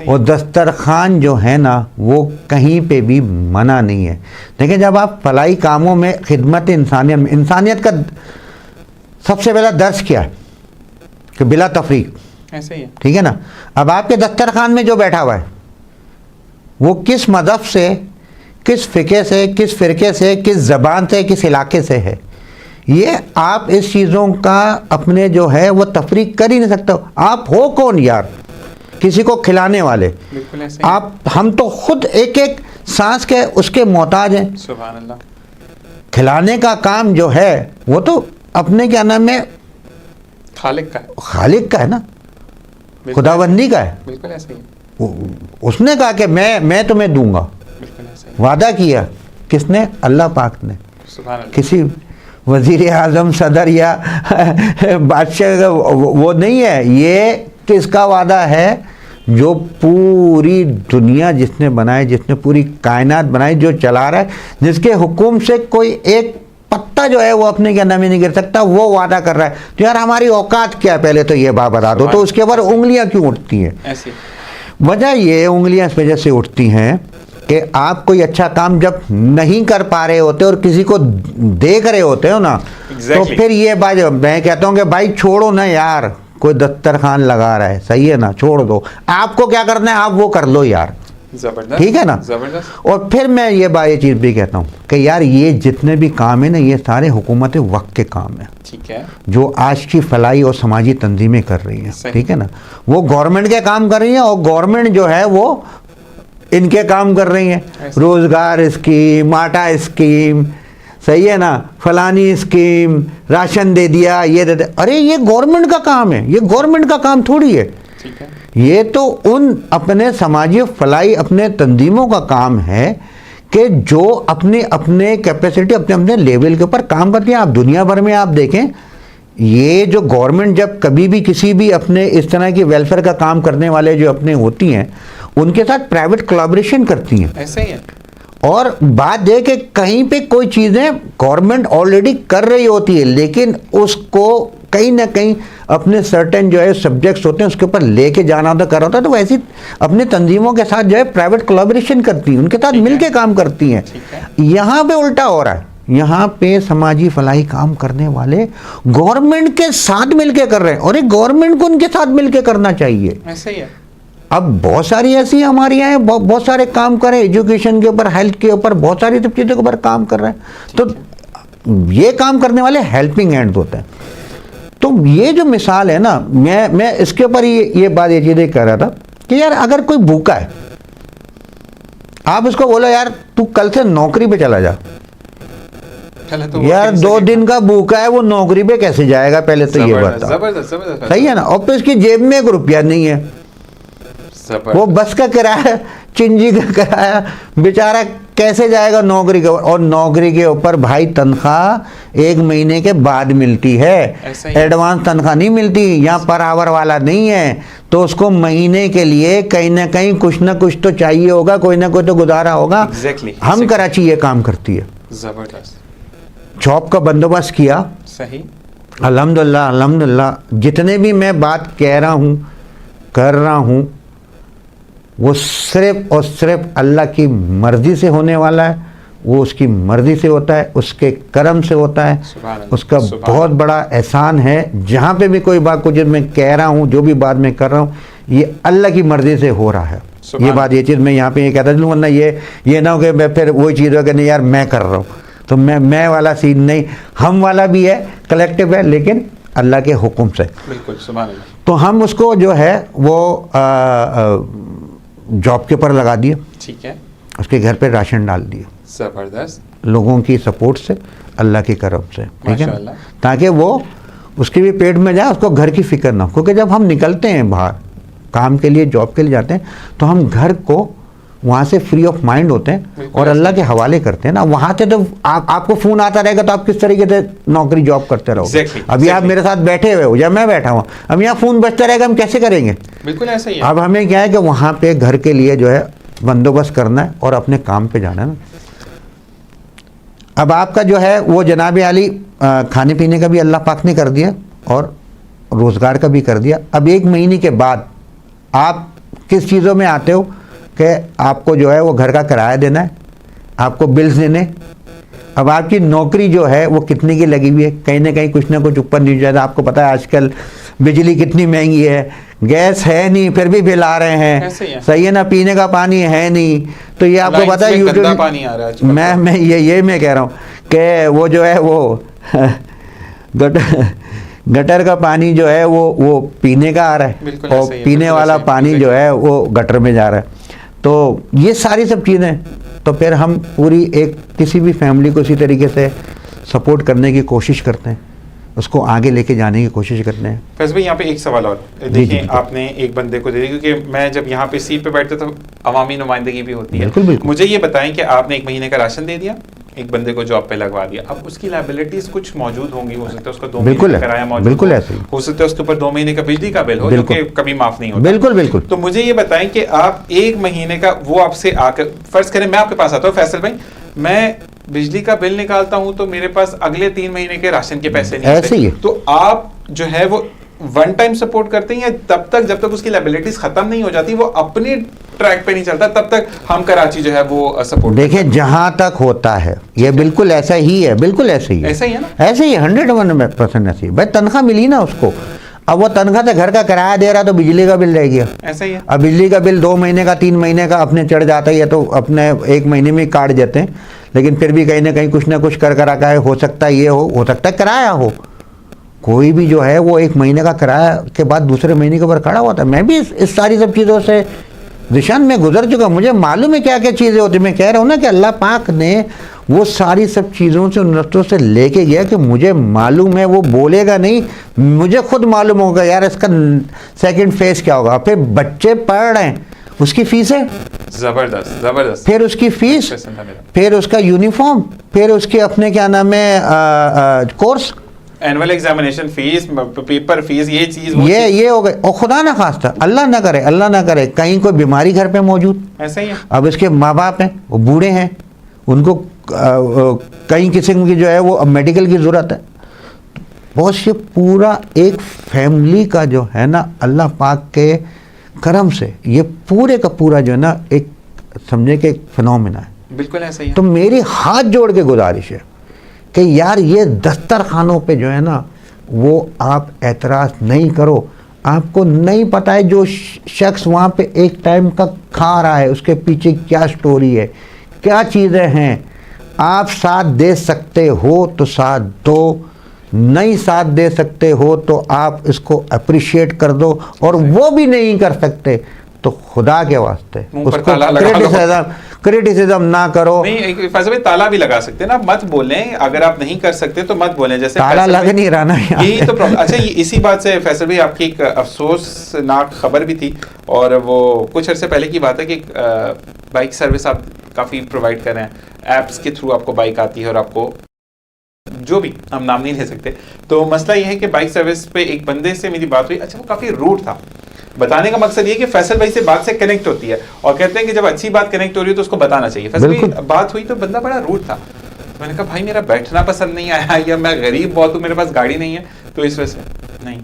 और दस्तरखान जो है ना वो कहीं पे भी मना नहीं है। देखिए, जब आप फलाई कामों में खिदमत इंसानियत में, इंसानियत का सबसे पहला दर्स क्या है कि बिला तफरीक, ऐसे ही है। ठीक है ना। अब आपके दस्तरखान में जो बैठा हुआ है वो किस मज़हब से, किस फ़िक़े से, किस फ़िरके से, किस ज़बान से, किस इलाके से है, ये आप इस चीज़ों का अपने जो है वो तफरीक कर ही नहीं सकते। आप हो कौन यार किसी को खिलाने वाले? आप, हम तो खुद एक एक सांस के उसके मोहताज हैं। सुभान अल्लाह। खिलाने का काम जो है वो तो अपने क्या नाम है, खालिक का है, खालिक का है ना, खुदाबंदी का है। बिल्कुल ऐसे ही। उसने कहा कि मैं तुम्हें दूंगा, बिल्कुल ऐसे ही। वादा किया किसने? अल्लाह पाक ने। सुभान अल्लाह। किसी वज़ीर आज़म, सदर या बादशाह का वो नहीं है, ये किसका वादा है? जो पूरी दुनिया जिसने बनाई, जिसने पूरी कायनात बनाई, जो चला रहा है, जिसके हुक्म से कोई एक पत्ता जो है वो अपने के अंदर में नहीं गिर सकता, वो वादा कर रहा है। तो यार हमारी औकात क्या है, पहले तो ये बात बता दो। तो उसके ऊपर उंगलियां क्यों उठती हैं? ऐसी वजह ये उंगलियां इस वजह से उठती हैं कि आप कोई अच्छा काम जब नहीं कर पा रहे होते और किसी को देख रहे होते हो ना, तो फिर ये बात मैं कहता हूँ कि भाई छोड़ो ना यार, कोई दस्तरखान लगा रहा है, सही है ना, छोड़ दो। आपको क्या करना है आप वो कर लो यार, जबरदस्त, ठीक है ना। जबरदस्त। और फिर मैं ये चीज़ भी कहता हूँ कि यार ये जितने भी काम है ना, ये सारे हुकूमत वक्त के काम है, ठीक है, जो आज की फलाई और समाजी तंजीमें कर रही हैं, ठीक है ना। वो गवर्नमेंट के काम कर रही हैं, और गवर्नमेंट जो है वो इनके काम कर रही हैं। रोज़गार स्कीम, आटा स्कीम, सही है ना, फलानी स्कीम, राशन दे दिया, ये दे दिया। अरे ये गवर्नमेंट का काम है, ये गवर्नमेंट का काम थोड़ी है, ठीक है। ये तो उन अपने समाजी फलाई, अपने तंजीमों का काम है कि जो अपने अपने कैपेसिटी अपने अपने लेवल के ऊपर काम करती हैं। आप दुनिया भर में आप देखें, ये जो गवर्नमेंट जब कभी भी किसी भी अपने इस तरह की वेलफेयर का काम करने वाले जो अपने होती हैं, उनके साथ प्राइवेट कोलैबोरेशन करती हैं। ऐसा ही है। और बात यह कि कहीं पे कोई चीज़ें गवर्नमेंट ऑलरेडी कर रही होती है, लेकिन उसको कहीं ना कहीं अपने सर्टेन जो है सब्जेक्ट्स होते हैं उसके ऊपर लेके जाना होता कर होता है, तो वैसी अपने तंजीमों के साथ जो है प्राइवेट कोलैबोरेशन करती हैं, उनके साथ मिलके काम करती हैं। यहाँ पे उल्टा हो रहा है, यहाँ पे समाजी फलाही काम करने वाले गवर्नमेंट के साथ मिलके कर रहे हैं, और एक गवर्नमेंट को उनके साथ मिलके करना चाहिए। ऐसा ही है। अब बहुत सारी ऐसी हमारे यहाँ बहुत सारे काम कर रहे हैं, एजुकेशन के ऊपर, हेल्थ के ऊपर, बहुत सारी सब चीज़ों के ऊपर काम कर रहे हैं। तो ये काम करने वाले हेल्पिंग हैंड होते हैं। तो ये जो मिसाल है ना, मैं इसके ऊपर ये बात ये चीज़ कह रहा था कि यार अगर कोई भूखा है, आप उसको बोलो यार तू कल से नौकरी पे चला जा, तो यार 2 दिन का भूखा है, वो नौकरी पे कैसे जाएगा? पहले तो ये बता। जबरदस्त सही है ना। और फिर उसकी जेब में 1 रुपया नहीं है, वो बस का किराया, चिंजी का किराया, बेचारा कैसे जाएगा नौकरी के? और नौकरी के ऊपर भाई तनख्वाह 1 महीने के बाद मिलती है, एडवांस तनख्वाह नहीं मिलती। यहाँ पर आवर वाला नहीं है, तो उसको महीने के लिए कहीं ना कहीं कुछ ना कुछ तो चाहिए होगा, कोई ना कोई तो गुजारा होगा। हम कराची ये काम करती है, जबरदस्त जॉब का बंदोबस्त किया। सही, अल्हम्दुलिल्लाह अल्हम्दुलिल्लाह। जितने भी मैं बात कह रहा हूँ, कर रहा हूँ, वो सिर्फ और सिर्फ अल्लाह की मर्ज़ी से होने वाला है। वो उसकी मर्ज़ी से होता है, उसके करम से होता है, उसका बहुत बड़ा एहसान है। जहाँ पे भी कोई बात कुछ मैं कह रहा हूँ, जो भी बात मैं कर रहा हूँ, ये अल्लाह की मर्ज़ी से हो रहा है। ये बात, ये चीज़ मैं यहाँ पे ये कहता चलूँ, वरना ये ना हो कि मैं फिर वही चीज़ हो कि नहीं यार मैं कर रहा हूँ, तो मैं वाला सीन नहीं, हम वाला भी है, कलेक्टिव है, लेकिन अल्लाह के हुक्म से। बिल्कुल, सुभान अल्लाह। तो हम उसको जो है वो जॉब के ऊपर लगा दिए, ठीक है, उसके घर पे राशन डाल दिए, जबरदस्त, लोगों की सपोर्ट से, अल्लाह की करम से, ठीक है, माशाअल्लाह। ताकि वो उसके भी पेट में जाए, उसको घर की फिक्र ना हो। क्योंकि जब हम निकलते हैं बाहर काम के लिए, जॉब के लिए जाते हैं, तो हम घर को वहाँ से फ्री ऑफ माइंड होते हैं और अल्लाह के हवाले करते हैं ना। वहाँ से तो आपको फ़ोन आता रहेगा, तो आप किस तरीके से नौकरी जॉब करते रहोगे? अभी आप मेरे साथ बैठे हुए हो या मैं बैठा हुआ, अब यहाँ फ़ोन बजता रहेगा, हम कैसे करेंगे? बिल्कुल ऐसा ही है। अब हमें क्या है कि वहाँ पे घर के लिए जो है बंदोबस्त करना है और अपने काम पे जाना है ना। अब आपका जो है वो जनाब आली खाने पीने का भी अल्लाह पाक ने कर दिया और रोज़गार का भी कर दिया। अब 1 महीने के बाद आप किस चीज़ों में आते हो कि आपको जो है वो घर का किराया देना है, आपको बिल्स देने। अब आपकी नौकरी जो है वो कितने की लगी हुई है, कहीं ना कहीं कुछ ना कुछ ऊपर नीचे जाता है। आपको पता है आजकल बिजली कितनी महंगी है, गैस है नहीं फिर भी बिल आ रहे हैं, सही है ना, पीने का पानी है नहीं, तो ये आपको पता है यूट्यूब पानी आ रहा है। मैं ये मैं कह रहा हूँ कि वो जो है वो गटर का पानी जो है वो पीने का आ रहा है, और पीने वाला पानी जो है वो गटर में जा रहा है। तो ये सारी सब चीज़ें, तो फिर हम पूरी एक किसी भी फैमिली को इसी तरीके से सपोर्ट करने की कोशिश करते हैं, उसको आगे लेके जाने की कोशिश करते हैं। फैज़ भाई यहाँ पे एक सवाल और देखिए, आपने एक बंदे को दे दिया, क्योंकि मैं जब यहाँ पे सीट पे बैठता तो अवामी नुमाइंदगी भी होती है। बिल्कुल बिल्कुल। मुझे ये बताएं कि आपने 1 महीने का राशन दे दिया, एक बंदे को जॉब पे लगवा दिया, अब उसकी लायबिलिटीज कुछ मौजूद होंगी, हो सकता है उसका 2 महीने का किराया मौजूद, बिल्कुल ऐसे ही हो सकता है उसके ऊपर 2 महीने का बिजली का बिल हो जो कि कभी माफ नहीं होता। बिल्कुल बिल्कुल। तो मुझे ये बताएं कि आप 1 महीने का वो आपसे आकर, फर्ज करें मैं आपके पास आता हूँ फैसल भाई, मैं बिजली का बिल निकालता हूं तो मेरे पास अगले 3 महीने के राशन के पैसे नहीं ऐसे ही, तो आप जो है वो 1 टाइम सपोर्ट करते हैं, या तब तक जब तक उसकी लायबिलिटीज खत्म नहीं हो जाती, वो अपनी ट्रैक पे नहीं चलता, तब तक हम कराची जो है वो सपोर्ट? देखिए जहां तक होता है ये बिल्कुल ऐसा ही है, बिल्कुल ऐसे ही है, ऐसा ही है ना, ऐसे ही 101% ऐसे ही। भाई तनख्वाह मिली ना उसको, अब वो तनख्वाह से घर का किराया दे रहा, तो बिजली का बिल रह गया। ऐसा ही है। अब बिजली का बिल 2 महीने का 3 महीने का अपने चढ़ जाता है, तो अपने 1 महीने में काट देते हैं, लेकिन फिर भी कहीं ना कहीं कुछ ना कुछ कर करा का हो सकता है, ये हो सकता है किराया हो, कोई भी जो है वो 1 महीने का किराया के बाद दूसरे महीने के ऊपर खड़ा हुआ था। मैं भी इस सारी सब चीज़ों से दिशान में गुजर चुका, मुझे मालूम है क्या क्या चीज़ें होती। मैं कह रहा हूँ ना कि अल्लाह पाक ने वो सारी सब चीज़ों से, उन रस्तों से लेके गया कि मुझे मालूम है, वो बोलेगा नहीं, मुझे खुद मालूम होगा यार इसका सेकंड फेज क्या होगा। फिर बच्चे पढ़ रहे हैं, उसकी फीस है, जबरदस्त जबरदस्त। फिर उसकी फीस, पसंद था मेरा। फिर उसका यूनिफॉर्म, फिर उसके अपने क्या नाम है course, annual examination fees, paper fees, ये चीज वो ये हो गए। और खुदा ना खास्ता, अल्लाह ना करे कहीं कोई बीमारी घर पे मौजूद, ऐसा ही है। अब इसके माँ बाप हैं, वो बूढ़े हैं, उनको कई किस्म की जो है वो अब मेडिकल की ज़रूरत है। बहुत ये पूरा एक फैमिली का जो है ना अल्लाह पाक के करम से ये पूरे का पूरा जो है ना एक समझे कि एक फिनोमिना है। बिल्कुल ऐसा ही है। तो मेरी हाथ जोड़ के गुजारिश है कि यार ये दस्तरखानों पे जो है ना वो आप एतराज़ नहीं करो। आपको नहीं पता है जो शख्स वहाँ पे एक टाइम का खा रहा है उसके पीछे क्या स्टोरी है, क्या चीज़ें हैं। आप साथ दे सकते हो तो साथ दो, नहीं साथ दे सकते हो तो आप इसको अप्रिशिएट कर दो, और वो भी नहीं कर सकते तो खुदा के वास्ते मुंह पर उसको ताला लगा लो। क्रिटिसिज्म ना करो। नहीं, एक फैसल भाई ताला भी लगा सकते हैं ना, मत बोलें। अगर आप नहीं कर सकते तो मत बोलें। जैसे ताला फैसल लग भाई- नहीं रहा ना यहाँ यही पे। तो प्रॉब्लम। अच्छा, इसी बात से फैसल भाई आपकी एक अफसोसनाक खबर भी थी, और वो कुछ अरसे पहले की बात है कि बाइक सर्विस आप काफ़ी प्रोवाइड कर रहे हैं, ऐप्स के थ्रू आपको बाइक आती है और आपको जो भी, हम नाम नहीं ले सकते। तो मसला ये है कि बाइक सर्विस पे एक बंदे से मेरी बात हुई। अच्छा, वो काफ़ी रूड था। बताने का मकसद ये कि फैसल भाई से बात से कनेक्ट होती है, और कहते हैं कि जब अच्छी बात कनेक्ट हो रही है तो उसको बताना चाहिए। फैसल भाई बात हुई तो बंदा बड़ा रूड था। मैंने कहा भाई मेरा बैठना पसंद नहीं आया, या मैं गरीब बहुत हूँ, मेरे पास गाड़ी नहीं है, तो इस वजह से नहीं।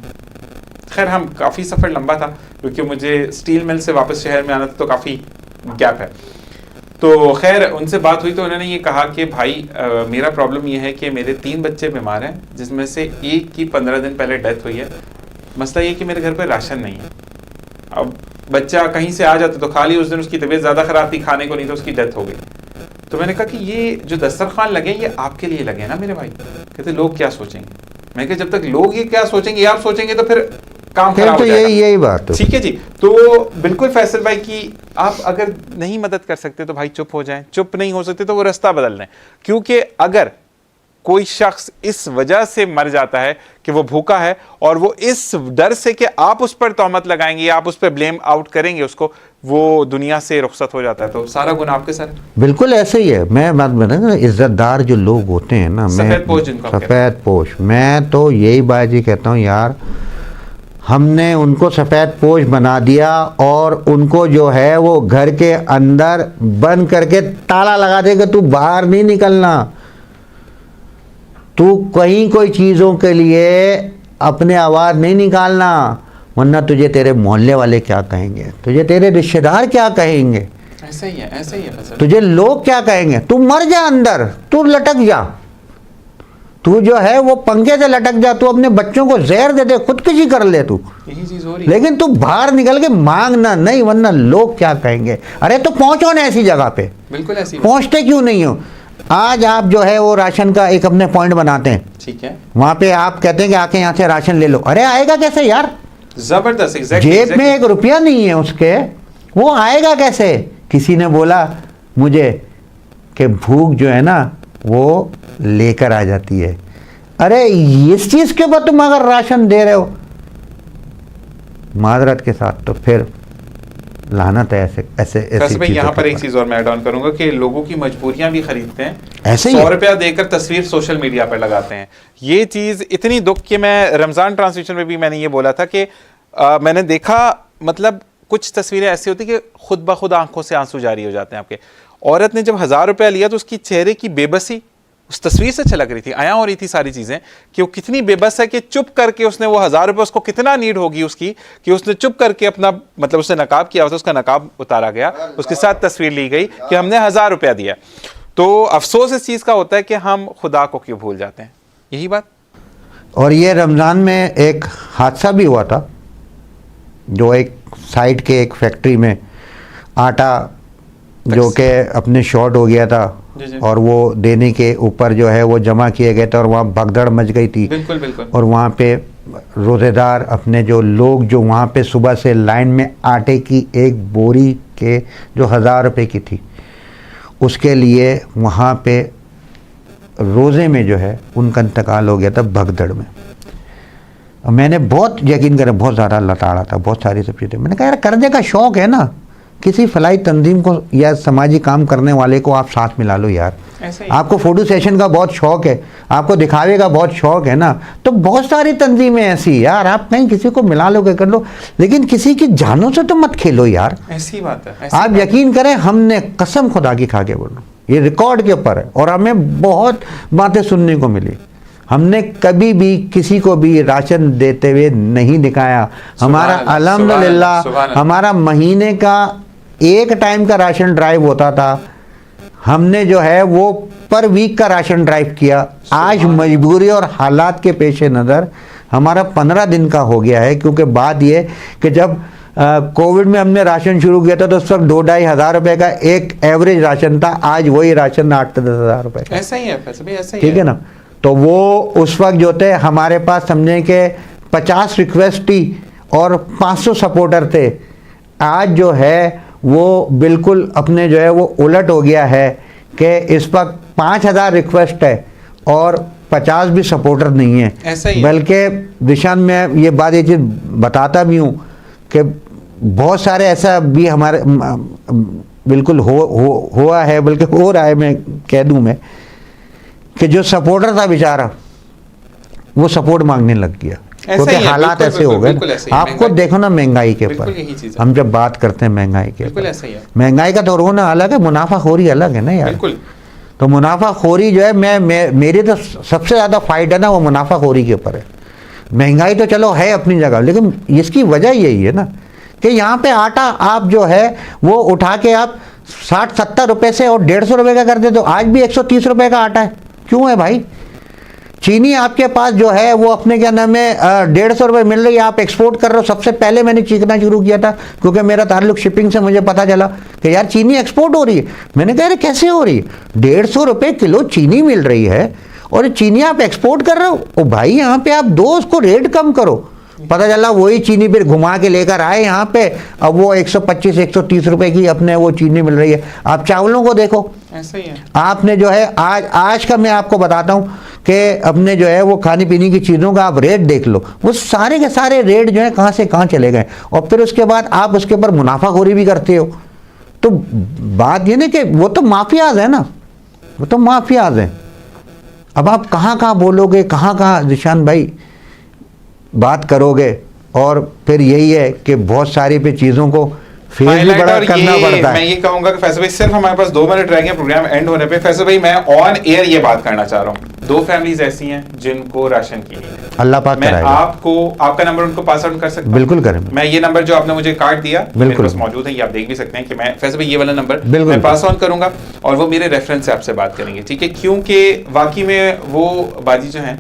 खैर, हम काफ़ी सफ़र लंबा था क्योंकि मुझे स्टील मिल से वापस शहर में आना था, तो काफ़ी गैप है। तो खैर उनसे बात हुई तो उन्होंने ये कहा कि भाई मेरा प्रॉब्लम ये है कि मेरे 3 बच्चे बीमार हैं, जिसमें से एक की 15 दिन पहले डेथ हुई है। मसला ये कि मेरे घर पर राशन नहीं है। अब बच्चा कहीं से आ जाता तो खा लिया, उस दिन उसकी तबीयत ज़्यादा ख़राब थी, खाने को नहीं, तो उसकी डेथ हो गई। तो मैंने कहा कि ये जो दस्तरखान लगे ये आपके लिए लगे ना मेरे भाई। कहते लोग क्या सोचेंगे। मैं कहा जब तक लोग ये क्या सोचेंगे, आप सोचेंगे तो फिर काम खराब तो हो जाएगा। यही बात है। ठीक है जी। तो बिल्कुल फैसल भाई की आप अगर नहीं मदद कर सकते तो भाई चुप हो जाएं, चुप नहीं हो सकते तो वो रास्ता बदल लें। क्योंकि अगर कोई शख्स इस वजह से मर जाता है कि वो भूखा है, और वो इस डर से कि आप उस पर तहमत लगाएंगे, आप उस पर ब्लेम आउट करेंगे उसको, वो दुनिया से रुखसत हो जाता है, तो सारा गुनाह आपके सर। बिल्कुल ऐसे ही है। मैं बात बताऊँ, इज्जतदार जो लोग होते हैं ना, सफेदपोश जिनको आप कहते हैं। सफ़ेदपोश, मैं तो यही बात ही कहता हूँ यार, हमने उनको सफ़ेदपोश बना दिया और उनको जो है वो घर के अंदर बंद करके ताला लगा देगा, तू बाहर नहीं निकलना, तू कहीं कोई चीज़ों के लिए अपने आवाज़ नहीं निकालना, वरना तुझे तेरे मोहल्ले वाले क्या कहेंगे, तुझे तेरे रिश्तेदार क्या कहेंगे, ऐसा ही है, ऐसा ही है फैसल। तुझे लोग क्या कहेंगे। तू मर जा अंदर, तू लटक जा, तू जो है वो पंखे से लटक जा, तू अपने बच्चों को जहर दे दे, खुदकुशी कर ले तू, यही चीज हो रही है। लेकिन तू बाहर निकल के मांगना नहीं, वरना लोग क्या कहेंगे। अरे तो पहुंचो ना ऐसी जगह पे, बिल्कुल ऐसी। पहुंचते क्यों नहीं हो। आज आप जो है वो राशन का एक अपने पॉइंट बनाते हैं, ठीक है, वहां पे आप कहते हैं कि आके यहाँ से राशन ले लो। अरे आएगा कैसे यार, जबरदस्त, एग्जैक्टली। जेब में 1 रुपया नहीं है उसके, वो आएगा कैसे। किसी ने बोला मुझे कि भूख जो है ना वो लेकर आ जाती है। अरे इस चीज के ऊपर तुम अगर राशन दे रहे हो माजरत के साथ, तो फिर लानत है ऐसे ऐसे फैसल भाई, यहाँ पर एक चीज़ चीज और मैं ऐड ऑन करूंगा कि लोगों की मजबूरियां भी खरीदते हैं, ऐसे ही 100 है। रुपया देकर तस्वीर सोशल मीडिया पर लगाते हैं। ये चीज इतनी दुख कि मैं रमजान ट्रांसमिशन में भी मैंने ये बोला था कि मैंने देखा, मतलब कुछ तस्वीरें ऐसी होती कि खुद ब खुद आंखों से आंसू जारी हो जाते हैं आपके। औरत ने जब 1000 रुपया लिया तो उसकी चेहरे की बेबसी उस तस्वीर से छलक रही थी, आया हो रही थी सारी चीज़ें कि वो कितनी बेबस है कि चुप करके उसने वो 1000 रुपये, उसको कितना नीड होगी उसकी कि उसने चुप करके अपना, मतलब उसने नकाब किया था, उसका नकाब उतारा गया, उसके साथ तस्वीर ली गई कि हमने 1000 रुपया दिया। तो अफसोस इस चीज़ का होता है कि हम खुदा को क्यों भूल जाते हैं, यही बात। और ये रमज़ान में एक हादसा भी हुआ था, जो एक साइड के एक फैक्ट्री में आटा जो कि अपने शॉर्ट हो गया था, जी। और वो देने के ऊपर जो है वो जमा किए गए थे, और वहाँ भगदड़ मच गई थी। बिल्कुल बिल्कुल। और वहाँ पे रोज़ेदार अपने जो लोग जो वहाँ पे सुबह से लाइन में आटे की एक बोरी के जो 1000 रुपये की थी, उसके लिए वहाँ पे रोज़े में जो है उनका इंतकाल हो गया था भगदड़ में। और मैंने बहुत यकीन करें बहुत ज़्यादा लताड़ा था, बहुत सारी सब चीज़ें। मैंने कहा यार कर्जे का शौक़ है ना, किसी फलाई तंजीम को या समाजी काम करने वाले को आप साथ मिला लो यार। आपको फोटो सेशन का बहुत शौक है, आपको दिखावे का बहुत शौक है ना, तो बहुत सारी तंजीमें ऐसी यार, आप कहीं किसी को मिला लो कर लो, लेकिन किसी की जानों से तो मत खेलो यार। ऐसी बात है। आप यकीन करें, हमने कसम खुदा की खा के बोलो, ये रिकॉर्ड के ऊपर है और हमें बहुत बातें सुनने को मिली। हमने कभी भी किसी को भी राशन देते हुए नहीं दिखाया। हमारा अल्हम्दुलिल्लाह हमारा महीने का एक टाइम का राशन ड्राइव होता था, हमने जो है वो पर वीक का राशन ड्राइव किया। आज मजबूरी और हालात के पेश नज़र हमारा 15 दिन का हो गया है, क्योंकि बात ये कि जब कोविड में हमने राशन शुरू किया था तो उस वक्त 2-2.5 हज़ार रुपए का एक एवरेज राशन था, आज वही राशन 8 से 10 हज़ार रुपए का। ऐसा ही है, ऐसा ही ठीक है ना। तो वो उस वक्त जो थे हमारे पास समझे कि 50 रिक्वेस्ट थी और 500 सपोर्टर थे। आज जो है वो बिल्कुल अपने जो है वो उलट हो गया है कि इस वक्त 5000 रिक्वेस्ट है और 50 भी सपोर्टर नहीं है। बल्कि दिशान में ये बात ये चीज़ बताता भी हूँ कि बहुत सारे ऐसा भी हमारे बिल्कुल हुआ है, बल्कि हो रहा है, मैं कह दूँ मैं कि जो सपोर्टर था बेचारा वो सपोर्ट मांगने लग गया, क्योंकि हालात ऐसे हो गए। आपको देखो ना महंगाई के ऊपर, हम जब बात करते हैं महंगाई के ऊपर, महंगाई का तो रोना अलग है, मुनाफाखोरी अलग है ना यार। तो मुनाफाखोरी जो है मेरी तो सबसे ज़्यादा फाइट है ना वो मुनाफाखोरी के ऊपर है। महंगाई तो चलो है अपनी जगह, लेकिन इसकी वजह यही है ना कि यहाँ पे आटा आप जो है वो उठा के आप 60-70 रुपए से और 150 रुपए का कर दे, तो आज भी 130 रुपए का आटा है। क्यों है भाई? चीनी आपके पास जो है वो अपने क्या नाम है 150 रुपये मिल रही है, आप एक्सपोर्ट कर रहे हो। सबसे पहले मैंने चीखना शुरू किया था क्योंकि मेरा ताल्लुक शिपिंग से, मुझे पता चला कि यार चीनी एक्सपोर्ट हो रही है। मैंने कहा अरे कैसे हो रही है? 150 रुपये किलो चीनी मिल रही है और चीनी आप एक्सपोर्ट कर रहे हो। ओ भाई यहाँ पे आप दो उसको रेट कम करो। पता चला वही चीनी फिर घुमा के लेकर आए यहाँ पे, अब वो 125-130 रुपए की अपने वो चीनी मिल रही है। आप चावलों को देखो, ऐसा ही है। आपने जो है आज का मैं आपको बताता हूँ कि अपने जो है वो खाने पीने की चीज़ों का आप रेट देख लो, वो सारे के सारे रेट जो है कहाँ से कहाँ चले गए, और फिर उसके बाद आप उसके ऊपर मुनाफाखोरी भी करते हो। तो बात ये ना कि वो तो माफियाज है ना, वो तो माफियाज हैं। अब आप कहाँ कहाँ बोलोगे, कहाँ कहाँ जिशान भाई बात करोगे, और फिर यही है कि बहुत सारी पे चीज़ों को फेस भी बड़ा करना पड़ता है। मैं ये कहूंगा कि फैसल भाई सिर्फ हमारे पास 2 मिनट रह गए प्रोग्राम एंड होने पे। फैसल भाई मैं ऑन एयर ये बात करना चाह रहा हूँ, 2 फैमिलीज ऐसी हैं जिनको राशन की नहीं है। अल्लाह पाक मैं आपको आपका नंबर उनको पास आउट कर सकता हूं? बिल्कुल करें। मैं ये नंबर जो आपने मुझे कार्ड दिया मेरे पास मौजूद है, ये आप देख भी सकते हैं कि मैं फैसल भाई ये वाला नंबर मैं पास ऑन करूंगा और वो मेरे रेफरेंस से आपसे बात करेंगे, ठीक है? क्योंकि वाकई में वो बाजी जो है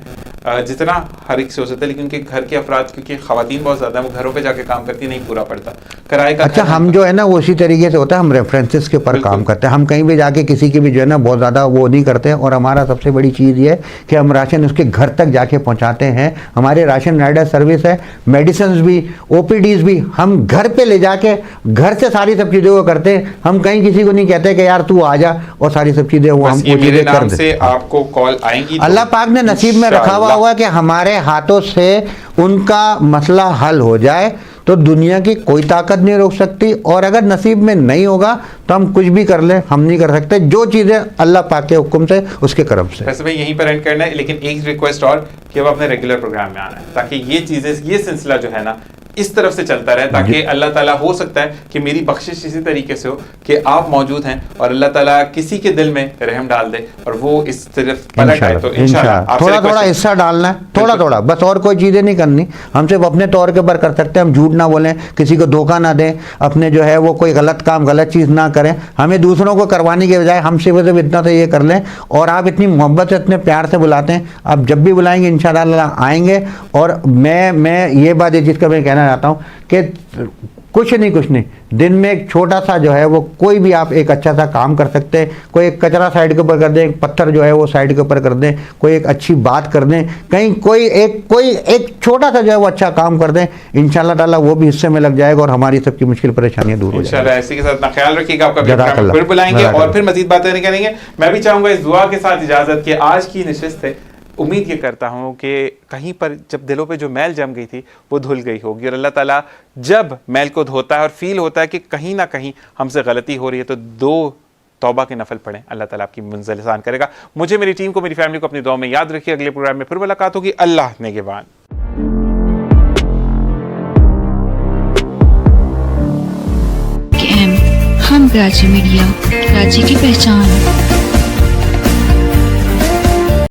जितना हर एक से हो सकता है, लेकिन उनके घर के अफराद, क्योंकि खवातीन बहुत ज्यादा है, वो घरों पे जाके काम करती नहीं पूरा पड़ता किराए का। अच्छा, हम जो है ना वो उसी तरीके से होता है, हम रेफरेंसेस के ऊपर काम करते हैं। हम कहीं भी जाके किसी की भी जो है ना बहुत ज़्यादा वो नहीं करते हैं। और हमारा सबसे बड़ी चीज़ ये है कि हम राशन उसके घर तक जाके पहुँचाते हैं। हमारे राशन राइडर सर्विस है, मेडिसिन भी, OPDs भी हम घर पे ले जाके घर से सारी सब चीज़ों को करते हैं। हम कहीं किसी को नहीं कहते कि यार तू आ जा और सारी सब चीज़ें वो हम मेरे नाम से आपको कॉल आएंगी। अल्लाह पाक ने नसीब में रखा हुआ कि हमारे हाथों से उनका मसला हल हो जाए, तो दुनिया की कोई ताकत नहीं रोक सकती। और अगर नसीब में नहीं होगा तो हम कुछ भी कर लें, हम नहीं कर सकते। जो चीज़ें अल्लाह पाक के हुक्म से, उसके करम से। वैसे भाई यहीं पर एंड करना है, लेकिन एक रिक्वेस्ट और कि अब अपने रेगुलर प्रोग्राम में आना है, ताकि ये चीज़ें, ये सिलसिला जो है ना इस तरफ से चलता रहे, ताकि अल्लाह ताला हो सकता है कि मेरी बख्शिश इसी तरीके से हो कि आप मौजूद हैं और अल्लाह ताला किसी के दिल में रहम डाल दे और वो इस तरफ पलट आए। तो इंशाल्लाह थोड़ा थोड़ा हिस्सा डालना है, थोड़ा थोड़ा बस, और कोई चीज़ें नहीं करनी। हम सिर्फ अपने तौर के ऊपर कर सकते हैं। हम झूठ ना बोलें, किसी को धोखा ना दें, अपने जो है वो कोई गलत काम, गलत चीज़ ना करें। हमें दूसरों को करवाने के बजाय हम सिर्फ इतना तो ये कर लें। और आप इतनी मोहब्बत से, इतने प्यार से बुलाते हैं, आप जब भी बुलाएंगे इंशाअल्लाह आएंगे। और मैं ये बात ये चीज़ का मैं कहना चाहता हूँ कि कुछ नहीं, दिन में एक छोटा सा जो है वो कोई भी आप एक अच्छा सा काम कर सकते हैं। कोई एक कचरा साइड के ऊपर कर दें, एक पत्थर जो है वो साइड के ऊपर कर दें, कोई एक अच्छी बात कर दें, कहीं कोई एक छोटा सा जो है वो अच्छा काम कर दें, इंशाल्लाह ताला वो भी हिस्से में लग जाएगा और हमारी सबकी मुश्किल परेशानियां दूर हो जाएंगी। इसी के साथ अपना ख्याल रखिएगा, आपका फिर बुलाएंगे और फिर मजीद बातें करेंगे। मैं भी चाहूंगा इस दुआ के साथ इजाजत कि आज की नशिस्त है उम्मीद ये करता हूँ कि कहीं पर जब दिलों पे जो मैल जम गई थी वो धुल गई होगी, और अल्लाह ताला जब मैल को धोता है और फील होता है कि कहीं ना कहीं हमसे गलती हो रही है, तो 2 तौबा के नफल पढ़ें, अल्लाह ताला आपकी मंजिल आसान करेगा। मुझे, मेरी टीम को, मेरी फैमिली को अपनी दुआ में याद रखिए। अगले प्रोग्राम में फिर मुलाकात होगी। अल्लाह नेगेबान। हम कराची मीडिया, कराची की पहचान।